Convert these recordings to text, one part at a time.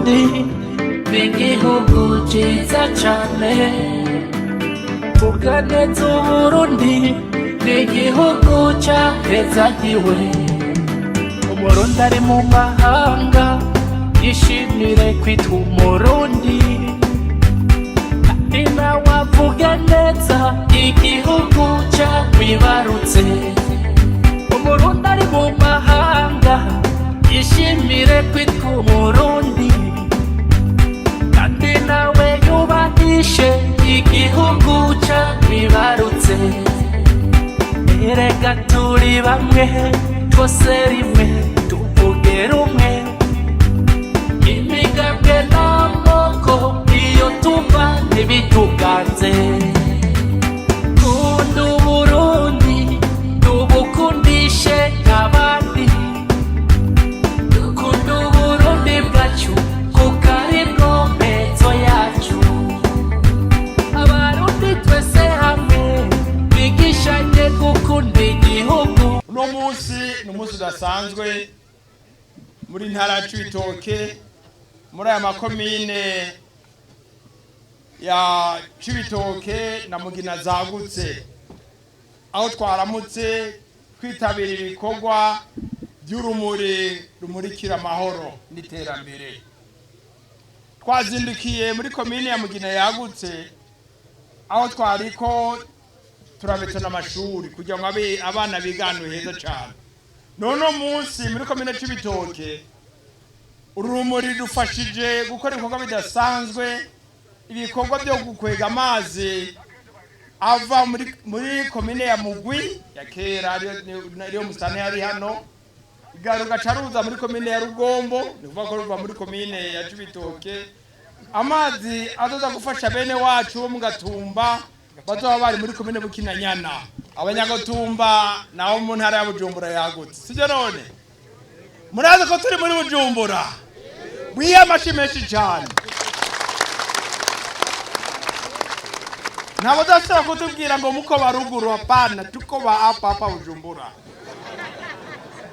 Burundi n'igihugu ciza cane. Vuga neza Uburundi n'igihugu cahezagiwe. Umurundi ari mu mahanga yishimire kwitwa Umurundi, kandi nawe avuge neza igihugu cakwibarutse. Umurundi ari mu mahanga yishimire kwitwa Umurundi, kandi nawe yubahishe igihugu cakwibarutse. Erega turi bamwe twose rimwe tuvuge rumwe, imigambwe n'amoko iyo tuva ntibituganze. Kunda Uburundi tubukundishe nk'abandi, dukunda Uburundi bwacu kuko ari bwo mpezo yacu. Abarundi twese hamwe bigishanye gukunda igihugu. Uno munsi ni umunsi udasanzwe muri ntara ya Cibitoke, muri aya makomine ya Cibitoke na Mugina zagutse, aho twaramutse kwitabira ibikorwa by'urumuri rumurikira amahoro n'iterambere. Twazindukiye muri komine ya Mugina yagutse, aho twariko turabetana amashuri kugira ngo abana bigane heza cyane. None munsi muri komine Cibitoke urumuri rufashije gukora ibikorwa bidasanzwe, ibikorwa byo gukwega amazi ava muri komine ya Mugwi ya kera ariyo musane yari hano, igaruka caruza muri komine ya Rugombo, ni kuvuga ko ruva muri komine ya Cibitoke. Amazi azoza gufasha bene wacu bo mu Gatumba bazoba bari muri komine Bukinanyana, Abanyagotumba naho mu ntara ya Bujumbura yagutse. Sivyo none murazi ko turi muri Bujumbura, mwiyamashi menshi cyane. Ntabwo dashobora kutubwira ngo muko baruguru, hapana, tuko ba hapa Bujumbura.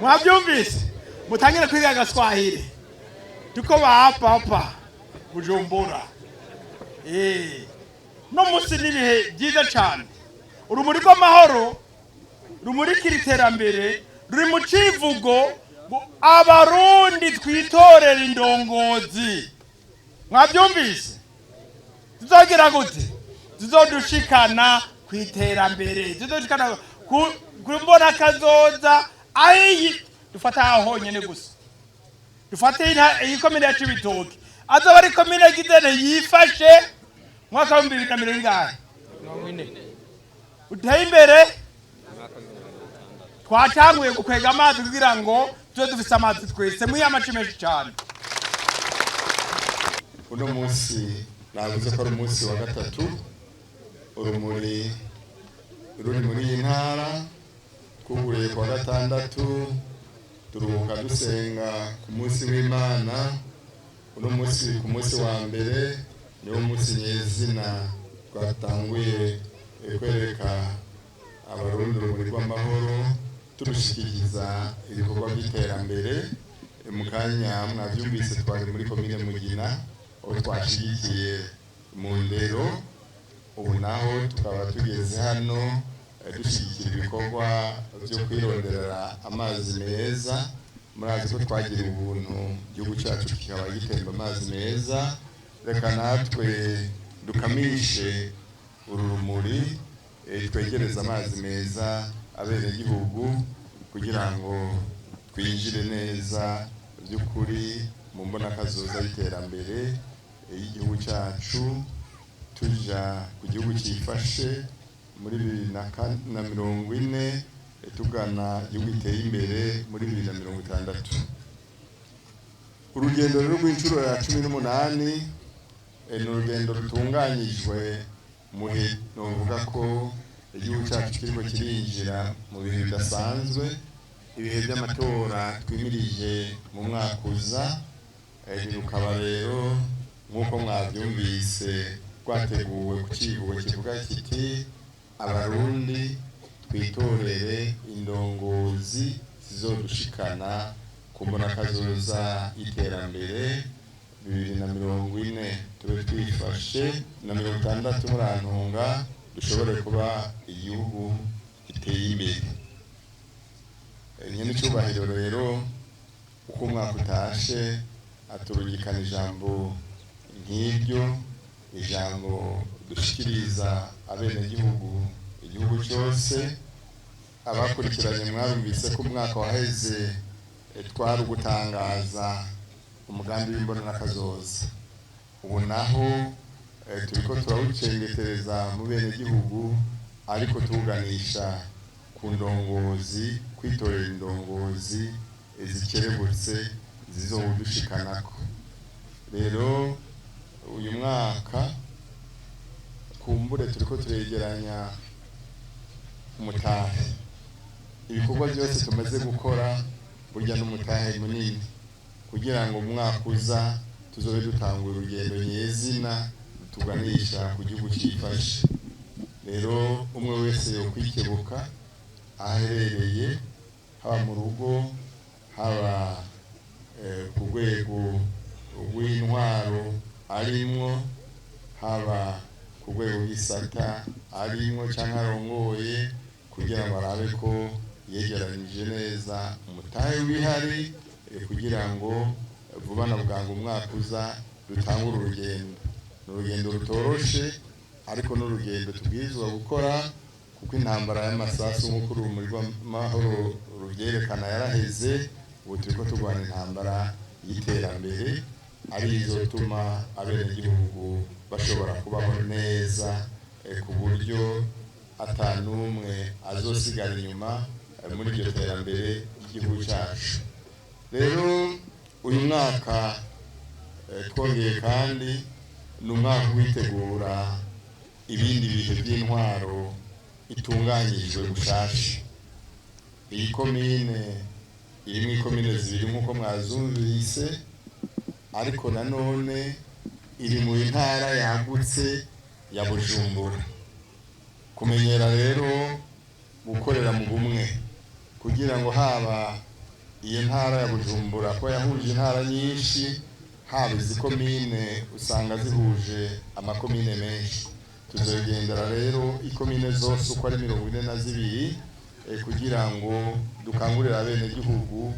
Mwabyumvise? Mutangire kwiga Agaswahili. Tuko ba hapa Bujumbura. No munsi nibihe byiza cyane. Urumuri rw'amahoro rumurikira iterambere ruri mu civugo Abarundi twitorera indongozi. Mwabyumvise? Tuzogira gute? Tuzodushikana kwiterambere, tuzodushikana kumbona kazoza. Ayi dufata aho nyene gusa, dufate iyi komine ya Cibitoke azoba ari komine gidene yifashe mwaka wa 2040 uteye imbere. Twatanguye gukwega amazi kugira ngo tuze dufise amazi twese mwiyamaci menshi cyane. Uno munsi navuze ko ari umunsi wa gatatu urumuri ruri muri iyi ntara. Kuguriye kwa gatandatu turuhuka dusenga ku munsi w'Imana. Uno munsi ku munsi wa mbere niwo munsi nyezina twatanguye kwereka Abarundi urumuri rw'amahoro, turushikiriza ibikorwa by'iterambere. Mu kanya mwabyumvise twari muri komine Mugina aho twashigikiye mu ndero. Ubu naho tukaba tugeze hano dushyigikira ibikorwa byo kwironderera amazi meza. Murazi ko twagira ubuntu igihugu cyacu kikaba gitemba amazi meza. Reka natwe dukamishe uru rumuri, twegereza amazi meza abenegihugu kugira ngo twinjire neza by'ukuri mu mbonakazoza y'iterambere y'igihugu cyacu, tuja ku gihugu cyifashe muri 2040 tugana igihugu giteye imbere muri 2060. Urugendo rw'inshuro ya 18 ni urugendo rutunganyijwe muhe. Novuga ko igihugu cyacu kiriko kirinjira mu bihe bidasanzwe, ibihe by'amatora twimirije mu mwaka uza. Rukaba rero nk'uko mwabyumvise rwateguwe ku kivugo kivuga kiti Abarundi twitorere indongozi zizodushikana ku mbonakazoza y'iterambere 2040 tube twifashe na 60 murantunga dushobore kuba igihugu giteye imbere. Nyene cyubahiro rero uko umwaka utashe aturungikana ijambo nk'iryo, ijambo dushikiriza abenegihugu igihugu cyose. Abakurikiranye mwarumvise ko umwaka waheze twari ugutangaza umugambi w'imbonanakazoza. Ubu naho turiko turawucengetereza mu benegihugu, ariko tuganisha ku ndongozi, kwitorera indongozi zikerebutse zizowudushikanako. Rero uyu mwaka kumbure turiko turegeranya umutahe. Ibikorwa byose tumaze gukora burya n'umutahe munini, kugira ngo umwaka uza tuzobe dutangura urugendo nyezina tuganisha ku gihugu cyifashe. Rero umwe wese yo kwikebuka aherereye, haba mu rugo, haba ku rwego rw'intwaro arimwo, haba ku rwego rw'isata arimwo cyangwa arongoye, kugira ngo arabe ko yegeranije neza umutahe w'ihari, kugira ngo vuba na bwangu umwaka uza dutangure urugendo. N'urugendo rutoroshe, ariko n'urugendo tubwirizwa gukora, kuko intambara y'amasasu nk'uko urumuri rw'amahoro rubyerekana yaraheze. Ubu turiko turwana intambara y'iterambere, ari izotuma abenegihugu bashobora kubaho neza, ku buryo atanumwe azosigara inyuma muri iryo terambere ry'igihugu cyacu. Rero uyu mwaka twongeye kandi ni umwaka witegura ibindi bihe by'intwaro itunganyijwe gushasha. Iyi komine irimo ikomine zibiri nk'uko mwazumvise, ariko nanone iri mu ntara yagutse ya Bujumbura. Kumenyera rero gukorera mu bumwe, kugira ngo haba iyi ntara ya Bujumbura ko yahuje intara nyinshi, haba izi komine usanga zihuje amakomine menshi. Tuzogendera rero ikomine zose uko ari 42, kugira ngo dukangurira abenegihugu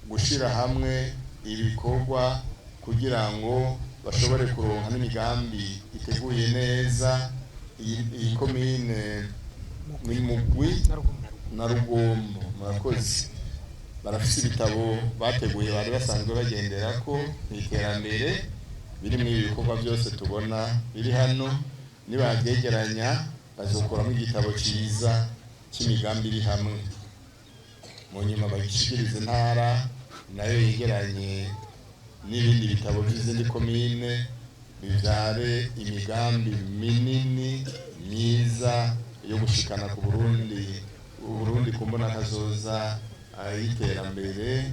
gushira hamwe ibikorwa, kugira ngo bashobore kuronka n'imigambi iteguye neza. Iyi komine ni Mugwi na Rugombo. Murakoze. Barafise ibitabo bateguye bari basanzwe bagendera ko iterambere biri mu ibikorwa byose tubona biri hano. Nibabyegeranya bazokoramo igitabo cyiza cy'imigambi iri hamwe. Mu nyuma bagishikiriza ntara nayo yegeranye n'ibindi bitabo by'izindi komine, bivyare imigambi minini myiza yo gushikana ku Burundi kumbona kazoza y'iterambere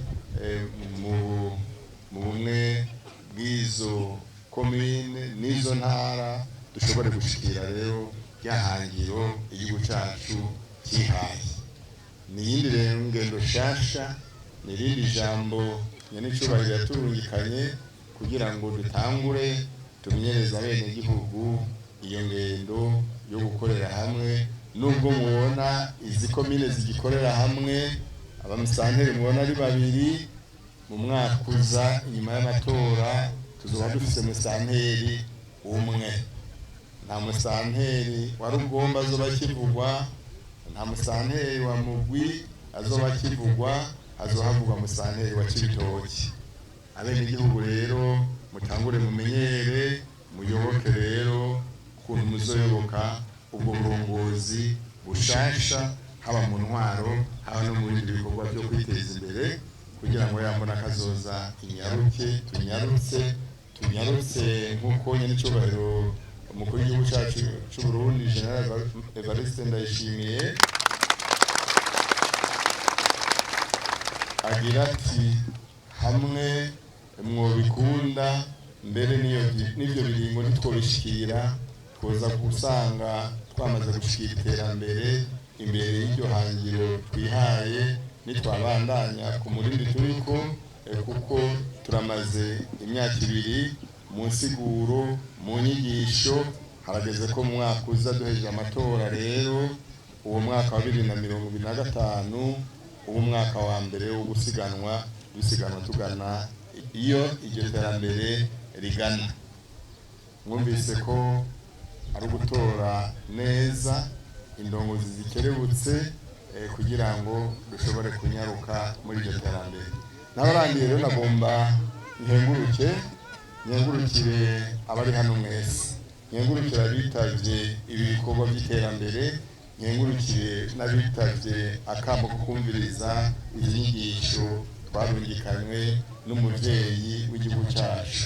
mu bumwe bw'izo komine n'izo ntara, dushobore gushikira rero ryahangiro igihugu cyacu kihaye. Ni yindi rero ngendo shasha, ni rindi jambo nyanicubahiro yaturungikanye, kugira ngo dutangure tumenyereza abenegihugu iyo ngendo yo gukorera hamwe. Nubwo mubona izi komine zigikorera hamwe, abamisanteri mubona ari babiri, mu mwaka uza inyuma y'amatora tuzoba dufise musanteri umwe. Nta musanteri wa Rugombo azoba akivugwa, nta musanteri wa Mugwi azoba akivugwa, hazohavugwa musanteri wa Cibitoki. Abenegihugu rero mutangure mumenyere, muyoboke rero ukuntu muzoyoboka ubwo burongozi bushasha, haba mu ntwaro, haba no mu bindi bikorwa byo kwiteza imbere, kugira ngo yambona kazoza inyaruke, tunyarutse nk'uko nyenicubahiro umukuru w'igihugu cyacu cy'u Burundi General Evariste Ndayishimiye agira ati, hamwe mwobikunda mbere n'ibyo biringo ntitwobishikira, twoza gusanga twamaze gushikira iterambere imbere y'iryo hangiro twihaye nitwabandanya ku murindi turiko, kuko turamaze imyaka 2 mu nsiguro mu nyigisho. Harageze ko mu mwaka uza duhejeje amatora rero uwo mwaka wa 2025 uwo mwaka wa mbere wo gusiganwa tugana iyo iryo terambere rigana. Mwumvise ko ari gutora neza indongozi zikerebutse kugira ngo dushobore kunyaruka muri iryo terambere. N'abarangiye rero nagomba nkengurukire abari hano mwese, nkengurukire abitavye ibi bikorwa by'iterambere, nkengurukire n'abitavye akamo ko kumviriza izi nyigisho twarungikanywe n'umuvyeyi w'igihugu cyacu.